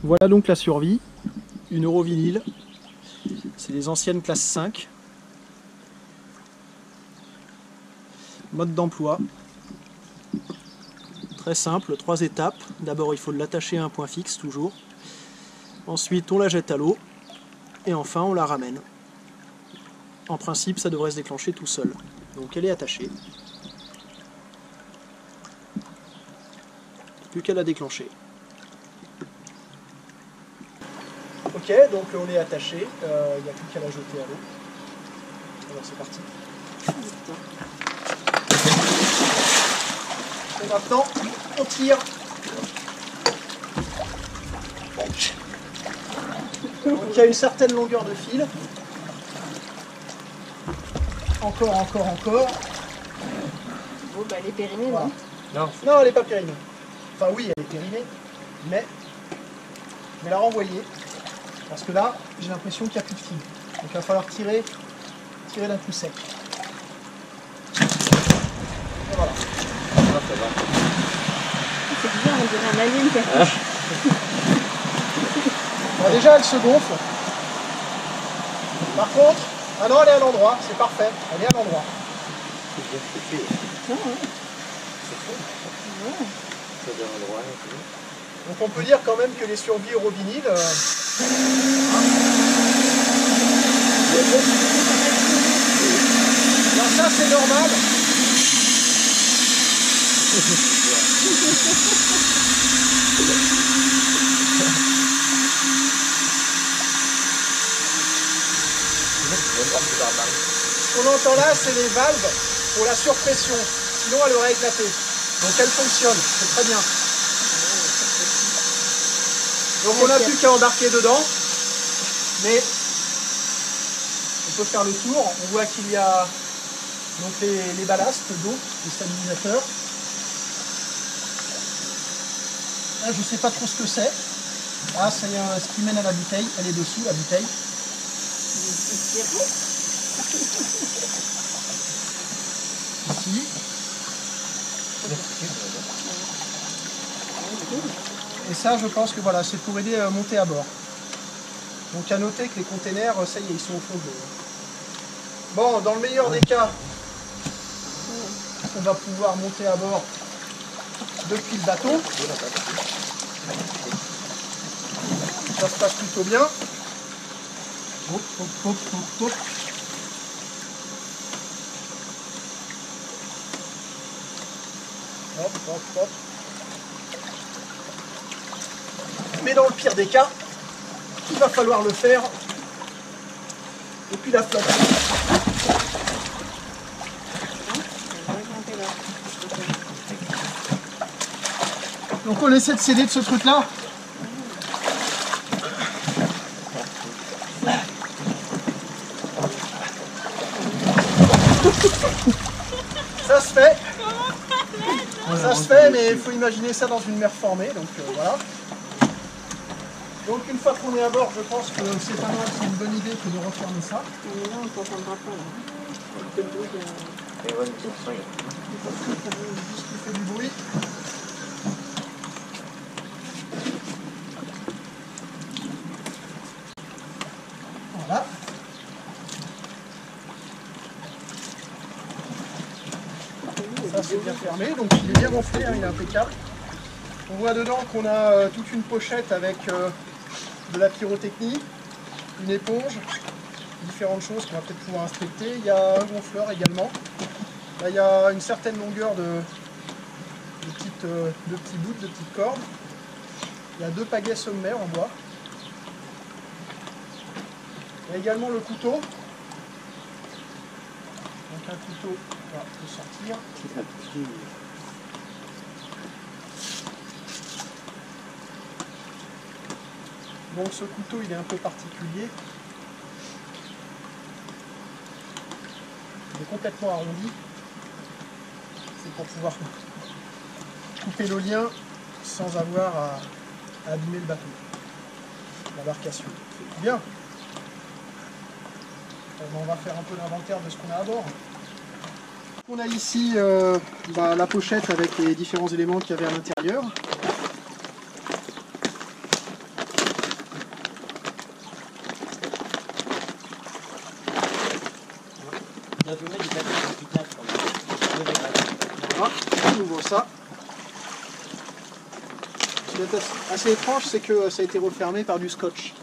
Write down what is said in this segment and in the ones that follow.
Voilà donc la survie, une Eurovinyle, c'est les anciennes classes 5. Mode d'emploi, très simple, 3 étapes. D'abord il faut l'attacher à un point fixe toujours, ensuite on la jette à l'eau, et enfin on la ramène. En principe ça devrait se déclencher tout seul. Donc elle est attachée. Plus qu'à la déclencher. Ok, donc on est attaché, il n'y a plus qu'à la jeter à l'eau. Alors c'est parti. Et maintenant, on tire. Donc il y a une certaine longueur de fil. Encore. Bon, bah elle est périmée, Voilà. non? Non, elle n'est pas périmée. Enfin oui, elle est périmée, mais je vais la renvoyer. Parce que là, j'ai l'impression qu'il n'y a plus de fil. Donc il va falloir tirer d'un coup sec. Et voilà. C'est bizarre, on dirait un alien qui accouche. Bon, déjà, elle se gonfle. Par contre, ah non, elle est à l'endroit, c'est parfait. Elle est à l'endroit. Non, ouais. Donc on peut dire quand même que les survies Eurovinyle... Alors ça c'est normal. Ce qu'on entend là, c'est les valves pour la surpression. Sinon, elle aurait éclaté. Donc elle fonctionne, c'est très bien. Donc on n'a plus qu'à embarquer dedans. Mais on peut faire le tour. On voit qu'il y a donc les ballastes d'eau, les stabilisateurs. Là, je ne sais pas trop ce que c'est. Ah, c'est ce qui mène à la bouteille. Elle est dessous, la bouteille. Ici. Et ça, je pense que voilà, c'est pour aider à monter à bord. Donc à noter que les containers, ça y est, ils sont au fond de l'eau. Bon, dans le meilleur des cas, on va pouvoir monter à bord depuis le bateau. Ça se passe plutôt bien. Hop, hop, hop, hop, hop. Hop, hop, hop. Mais dans le pire des cas, il va falloir le faire depuis la flotte. Donc on essaie de s'aider de ce truc-là. Ça se fait. Ça se fait, mais il faut imaginer ça dans une mer formée, donc voilà. Donc une fois qu'on est à bord, je pense que c'est pas mal, c'est une bonne idée que de refermer ça. Mais là, on ne s'entendra pas, là. Avec le bruit de... Juste qui fait du bruit. Voilà. Ça c'est bien fermé, donc il est bien gonflé, hein, il est impeccable. On voit dedans qu'on a toute une pochette avec de la pyrotechnie, une éponge, différentes choses qu'on va peut-être pouvoir inspecter. Il y a un gonfleur également. Là il y a une certaine longueur de petits bouts, de petites cordes. Il y a 2 pagaies sommaires en bois. Il y a également le couteau. Donc un couteau voilà, peut sortir. Donc ce couteau il est un peu particulier. Il est complètement arrondi. C'est pour pouvoir couper le lien sans avoir à abîmer le bateau, l'embarcation. Bien. On va faire un peu l'inventaire de ce qu'on a à bord. On a ici la pochette avec les différents éléments qu'il y avait à l'intérieur. on ouvre ça. Ce qui est assez étrange, c'est que ça a été refermé par du scotch.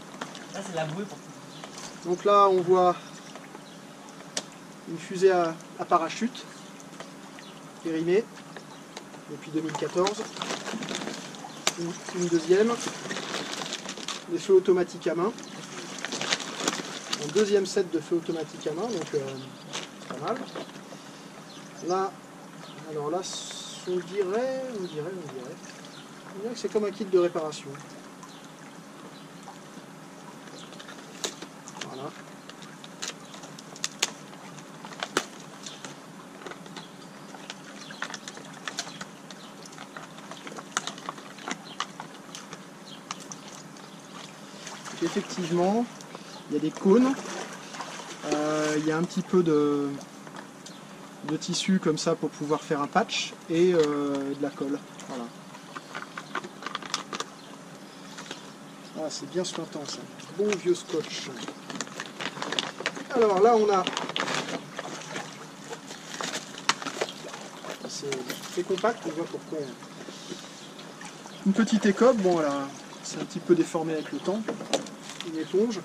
Là, c'est la bouée pour tout. Donc là, on voit une fusée à parachute, périmée, depuis 2014. Une deuxième, des feux automatiques à main. Un deuxième set de feux automatiques à main, donc c'est pas mal. Là, alors là, on dirait que c'est comme un kit de réparation. Voilà. Effectivement, il y a des cônes, il y a un petit peu de tissu comme ça pour pouvoir faire un patch et de la colle. Voilà. Ah, c'est bien suintant ça. Bon vieux scotch. Alors là on a... C'est compact, on voit pourquoi. Une petite écope, bon voilà, c'est un petit peu déformé avec le temps. Une éponge,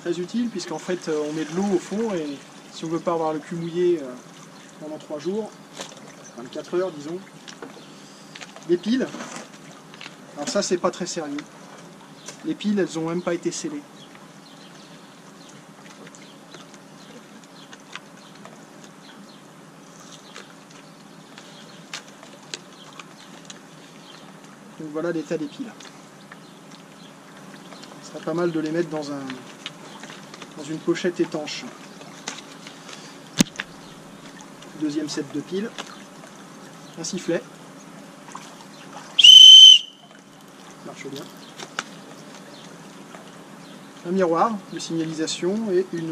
très utile puisqu'en fait on met de l'eau au fond et si on ne veut pas avoir le cul mouillé pendant 3 jours, 24 heures disons. Des piles, alors ça c'est pas très sérieux. Les piles elles n'ont même pas été scellées. Donc voilà l'état des piles. Ce serait pas mal de les mettre dans une pochette étanche. Deuxième set de piles. Un sifflet. Marche bien. Un miroir de signalisation et une...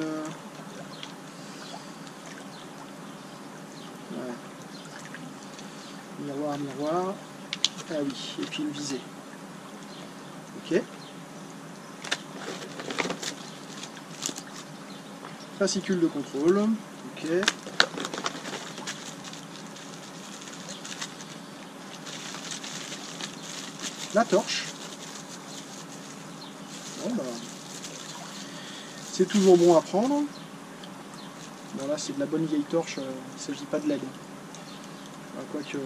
Ouais. Miroir. Ah oui, et puis une visée. Ok. Fascicule de contrôle. Ok. La torche. Bon, bah, c'est toujours bon à prendre. Bon là c'est de la bonne vieille torche, il ne s'agit pas de LED. Quoique...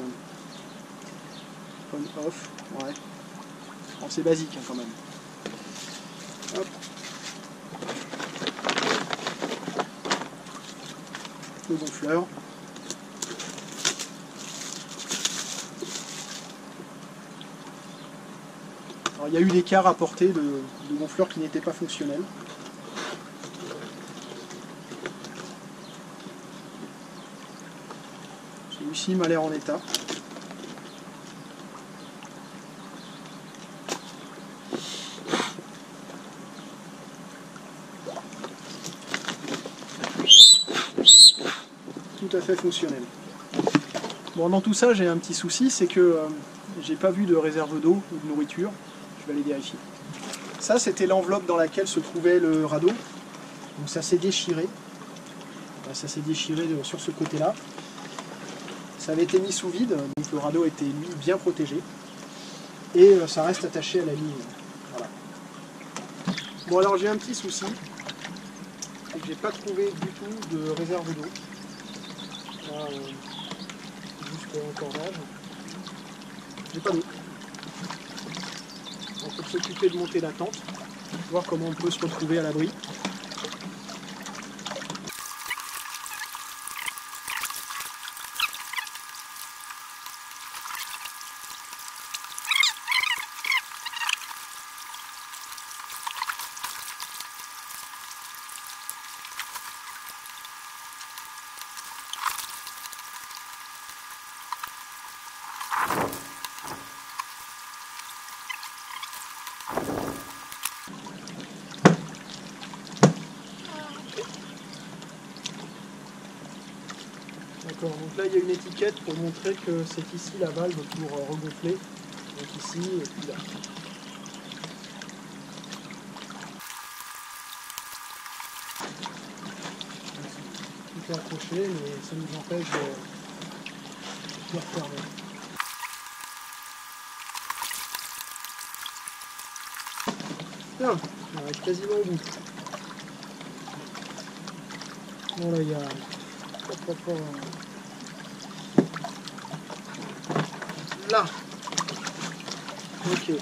On off, ouais. Bon, c'est basique hein, quand même. Hop. Le gonfleur. Alors, il y a eu des cas rapportés de gonfleurs qui n'étaient pas fonctionnels. Celui-ci m'a l'air en état. Tout à fait fonctionnel. Bon, dans tout ça, j'ai un petit souci, c'est que j'ai pas vu de réserve d'eau ou de nourriture. Je vais aller vérifier. Ça, c'était l'enveloppe dans laquelle se trouvait le radeau. Donc ça s'est déchiré. Ça s'est déchiré sur ce côté-là. Ça avait été mis sous vide, donc le radeau était lui bien protégé. Et ça reste attaché à la ligne. Voilà. Bon, alors j'ai un petit souci. J'ai pas trouvé du tout de réserve d'eau. Jusqu'au cordage. J'ai pas d'eau. On peut s'occuper de monter la tente, voir comment on peut se retrouver à l'abri. D'accord, donc là il y a une étiquette pour montrer que c'est ici la valve pour regonfler. Donc ici et puis là. Tout est accroché, mais ça nous empêche de refermer. Bien, on arrive quasiment au bout. Bon là il y a... Là. Ok.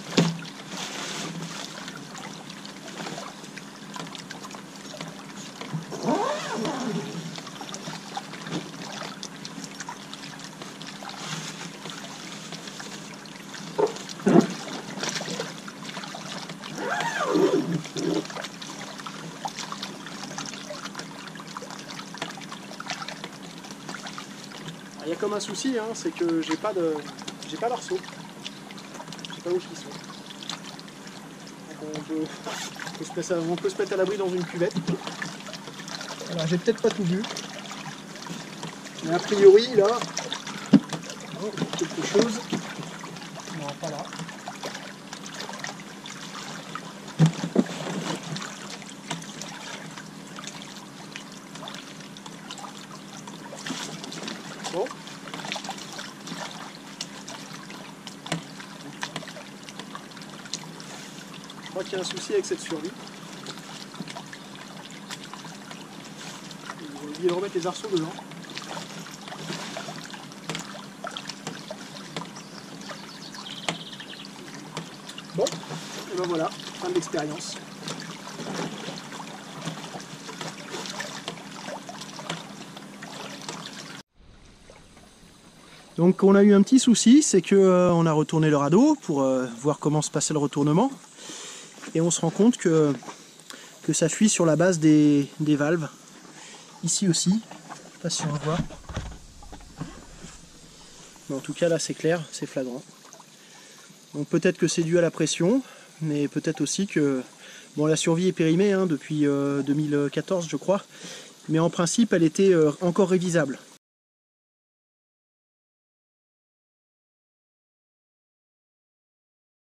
Il y a comme un souci, hein, c'est que j'ai pas d'arceau. Je sais pas où ils sont. Donc on peut se mettre à l'abri dans une cuvette. Alors j'ai peut-être pas tout vu. Mais a priori là, oh, quelque chose. Non, pas là. Bon. Je crois qu'il y a un souci avec cette survie. J'ai oublié de remettre les arceaux dedans. Bon, et ben voilà, fin de l'expérience. Donc on a eu un petit souci, c'est que on a retourné le radeau pour voir comment se passait le retournement. Et on se rend compte que ça fuit sur la base des valves. Ici aussi, je sais pas si on le voit. Mais en tout cas là c'est clair, c'est flagrant. Donc peut-être que c'est dû à la pression, mais peut-être aussi que... Bon, la survie est périmée hein, depuis 2014 je crois, mais en principe elle était encore révisable.